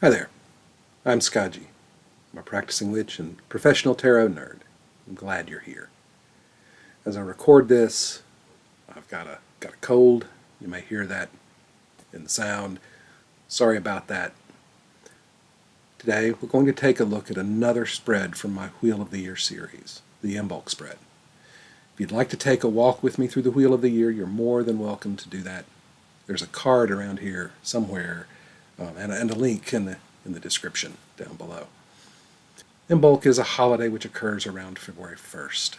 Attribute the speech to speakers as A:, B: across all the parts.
A: Hi there, I'm Skaji. I'm a practicing witch and professional tarot nerd. I'm glad you're here. As I record this, I've got a cold. You may hear that in the sound. Sorry about that. Today we're going to take a look at another spread from my Wheel of the Year series, the Imbolc spread. If you'd like to take a walk with me through the Wheel of the Year, you're more than welcome to do that. There's a card around here somewhere and a link in the description down below. Imbolc is a holiday which occurs around February 1st.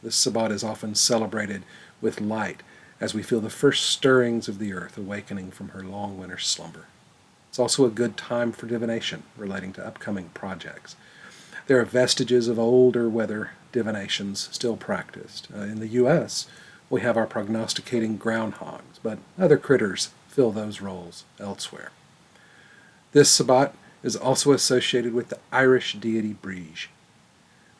A: This Sabbat is often celebrated with light as we feel the first stirrings of the earth awakening from her long winter slumber. It's also a good time for divination relating to upcoming projects. There are vestiges of older weather divinations still practiced. In the U.S., we have our prognosticating groundhogs, but other critters fill those roles elsewhere. This Sabbat is also associated with the Irish deity Brigid.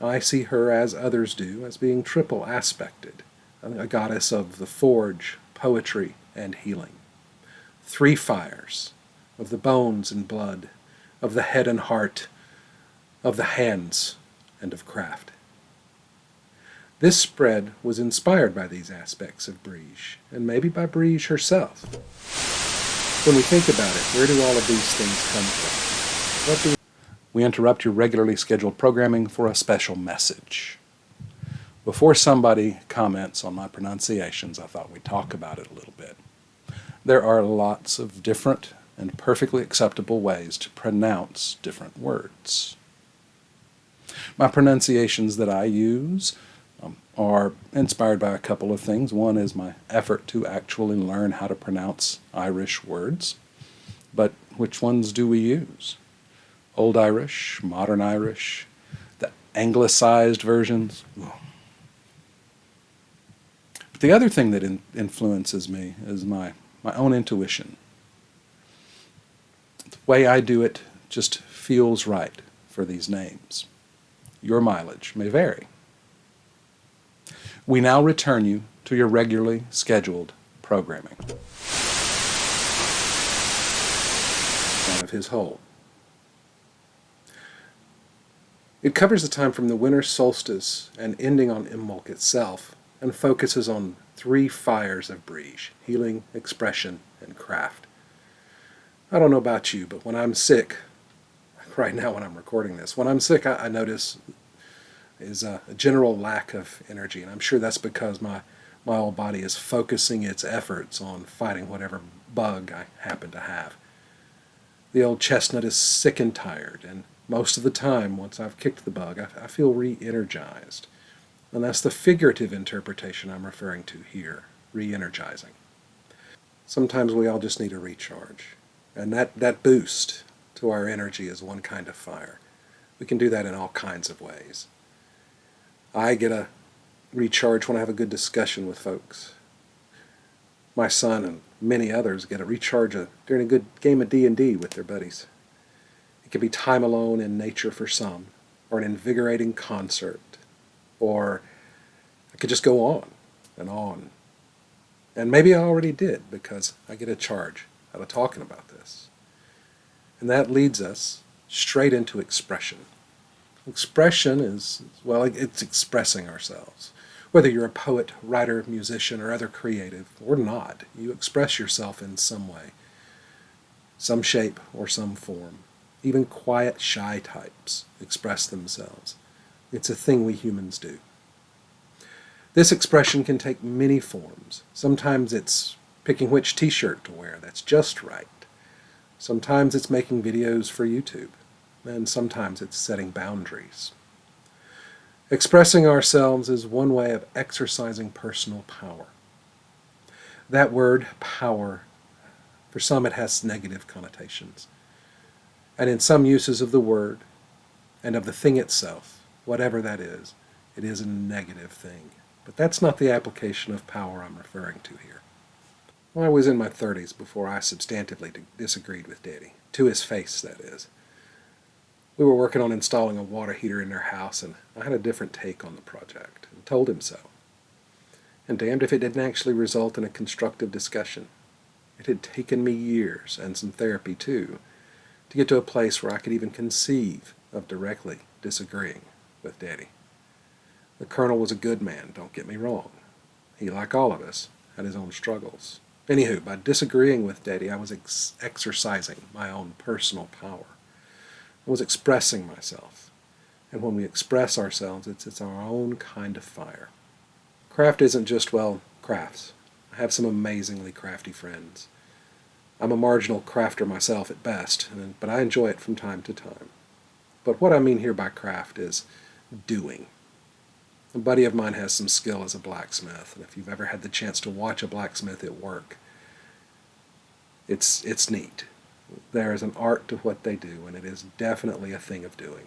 A: I see her, as others do, as being triple aspected, a goddess of the forge, poetry, and healing. Three fires, of the bones and blood, of the head and heart, of the hands, and of craft. This spread was inspired by these aspects of Brigid, and maybe by Brigid herself. When we think about it, where do all of these things come from? We interrupt your regularly scheduled programming for a special message. Before somebody comments on my pronunciations, I thought we'd talk about it a little bit. There are lots of different and perfectly acceptable ways to pronounce different words. My pronunciations that I use are inspired by a couple of things. One is my effort to actually learn how to pronounce Irish words. But which ones do we use? Old Irish, Modern Irish, the anglicized versions. But the other thing that influences me is my own intuition. The way I do it just feels right for these names. Your mileage may vary. We now return you to your regularly scheduled programming. Out of his hole. It covers the time from the Winter Solstice and ending on Imbolc itself, and focuses on three fires of Brigid: healing, expression, and craft. I don't know about you, but when I'm sick, right now when I'm recording this, when I'm sick I notice is a general lack of energy, and I'm sure that's because my old body is focusing its efforts on fighting whatever bug I happen to have. The old chestnut is sick and tired, and most of the time, once I've kicked the bug, I feel re-energized. And that's the figurative interpretation I'm referring to here, re-energizing. Sometimes we all just need a recharge, and that boost to our energy is one kind of fire. We can do that in all kinds of ways. I get a recharge when I have a good discussion with folks. My son and many others get a recharge during a good game of D&D with their buddies. It can be time alone in nature for some, or an invigorating concert, or I could just go on and on. And maybe I already did, because I get a charge out of talking about this. And that leads us straight into expression. Expression is, well, it's expressing ourselves. Whether you're a poet, writer, musician, or other creative, or not, you express yourself in some way, some shape or some form. Even quiet, shy types express themselves. It's a thing we humans do. This expression can take many forms. Sometimes it's picking which t-shirt to wear that's just right. Sometimes it's making videos for YouTube. And sometimes it's setting boundaries. Expressing ourselves is one way of exercising personal power. That word, power, for some it has negative connotations. And in some uses of the word and of the thing itself, whatever that is, it is a negative thing. But that's not the application of power I'm referring to here. Well, I was in my 30s before I substantively disagreed with Daddy. To his face, that is. We were working on installing a water heater in their house, and I had a different take on the project, and told him so. And damned if it didn't actually result in a constructive discussion. It had taken me years, and some therapy too, to get to a place where I could even conceive of directly disagreeing with Daddy. The Colonel was a good man, don't get me wrong. He, like all of us, had his own struggles. Anywho, by disagreeing with Daddy, I was exercising my own personal power. I was expressing myself. And when we express ourselves, it's our own kind of fire. Craft isn't just, well, crafts. I have some amazingly crafty friends. I'm a marginal crafter myself at best, but I enjoy it from time to time. But what I mean here by craft is doing. A buddy of mine has some skill as a blacksmith, and if you've ever had the chance to watch a blacksmith at work, it's neat. There is an art to what they do, and it is definitely a thing of doing.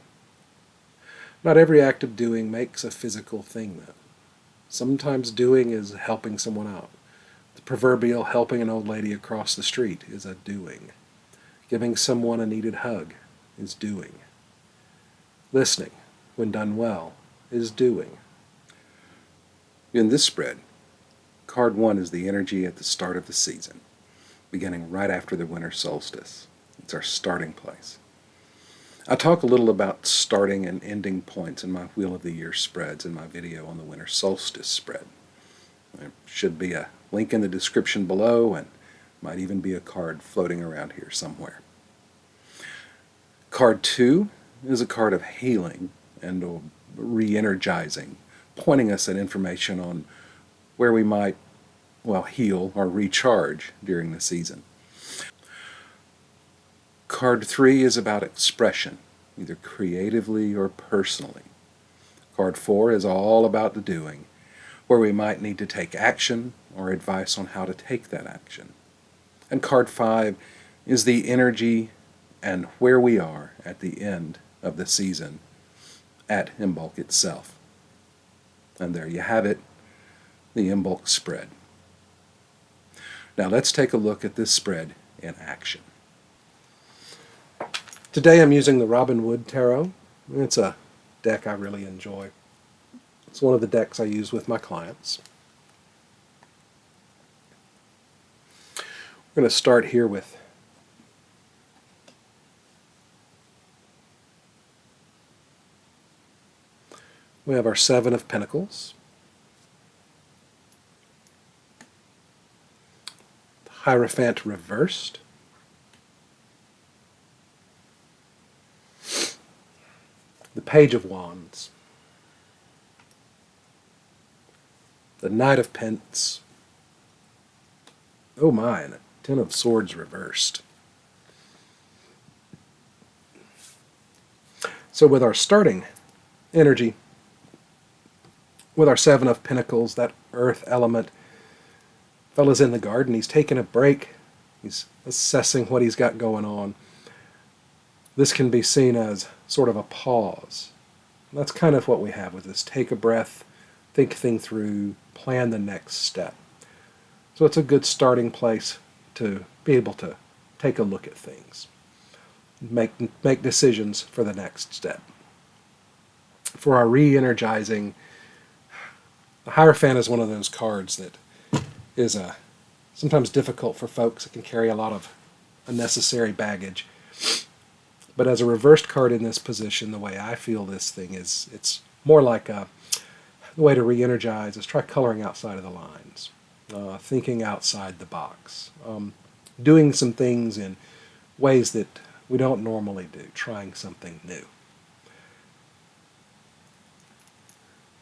A: Not every act of doing makes a physical thing, though. Sometimes doing is helping someone out. The proverbial helping an old lady across the street is a doing. Giving someone a needed hug is doing. Listening, when done well, is doing. In this spread, card 1 is the energy at the start of the season, beginning right after the winter solstice. It's our starting place. I talk a little about starting and ending points in my Wheel of the Year spreads in my video on the winter solstice spread. There should be a link in the description below, and might even be a card floating around here somewhere. Card 2 is a card of healing and re-energizing, pointing us at information on where we might, heal or recharge during the season. Card 3 is about expression, either creatively or personally. Card 4 is all about the doing, where we might need to take action or advice on how to take that action. And card 5 is the energy and where we are at the end of the season at Imbolc itself. And there you have it, the Imbolc spread. Now let's take a look at this spread in action. Today I'm using the Robin Wood Tarot. It's a deck I really enjoy. It's one of the decks I use with my clients. We're going to start here with we have our 7 of Pentacles, the Hierophant reversed, the Page of Wands, the Knight of Pence, oh my, and a 10 of Swords reversed. So with our starting energy, with our 7 of Pentacles, that earth element, fella's in the garden, he's taking a break, he's assessing what he's got going on. This can be seen as sort of a pause. That's kind of what we have with this. Take a breath, think things through, plan the next step. So it's a good starting place to be able to take a look at things, make decisions for the next step. For our re-energizing, the Hierophant is one of those cards that is sometimes difficult for folks. It can carry a lot of unnecessary baggage. But as a reversed card in this position, the way I feel this thing is, it's more like the way to re-energize is try coloring outside of the lines, thinking outside the box, doing some things in ways that we don't normally do, trying something new.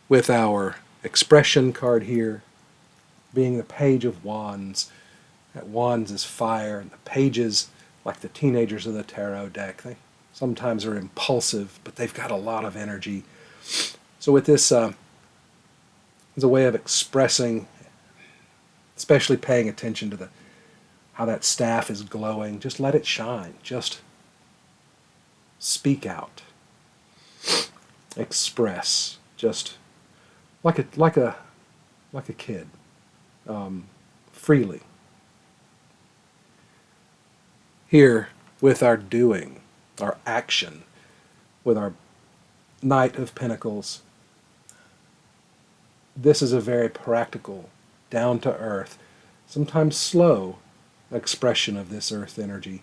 A: With our expression card here being the Page of Wands, that Wands is fire, and the pages, like the teenagers of the tarot deck, they sometimes are impulsive, but they've got a lot of energy. So with this, as a way of expressing, especially paying attention to how that staff is glowing, just let it shine. Just speak out, express, just like a kid, freely. Here, with our doing, our action, with our Knight of Pentacles, this is a very practical, down-to-earth, sometimes slow expression of this earth energy,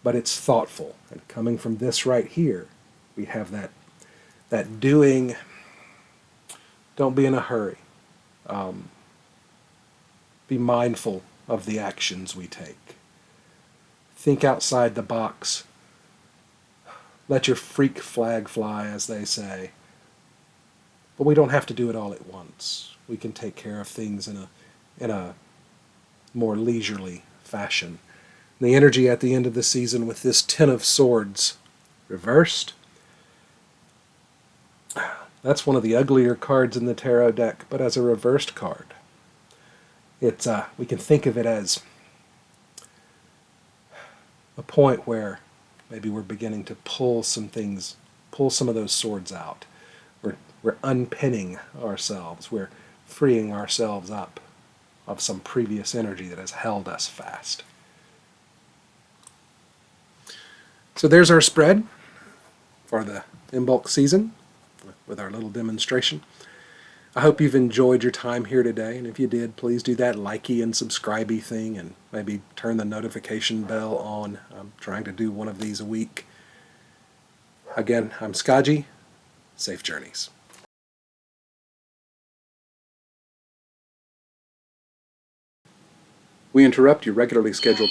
A: but it's thoughtful. And coming from this right here, we have that doing. Don't be in a hurry. Be mindful of the actions we take. Think outside the box. Let your freak flag fly, as they say. But we don't have to do it all at once. We can take care of things in a more leisurely fashion. The energy at the end of the season with this Ten of Swords reversed. That's one of the uglier cards in the tarot deck, but as a reversed card, it's we can think of it as a point where maybe we're beginning to pull some of those swords out. We're unpinning ourselves. We're freeing ourselves up of some previous energy that has held us fast. So there's our spread for the Imbolc season with our little demonstration. I hope you've enjoyed your time here today, and if you did, please do that likey and subscribey thing and maybe turn the notification bell on. I'm trying to do one of these a week. Again, I'm Skaji. Safe journeys. We interrupt your regularly scheduled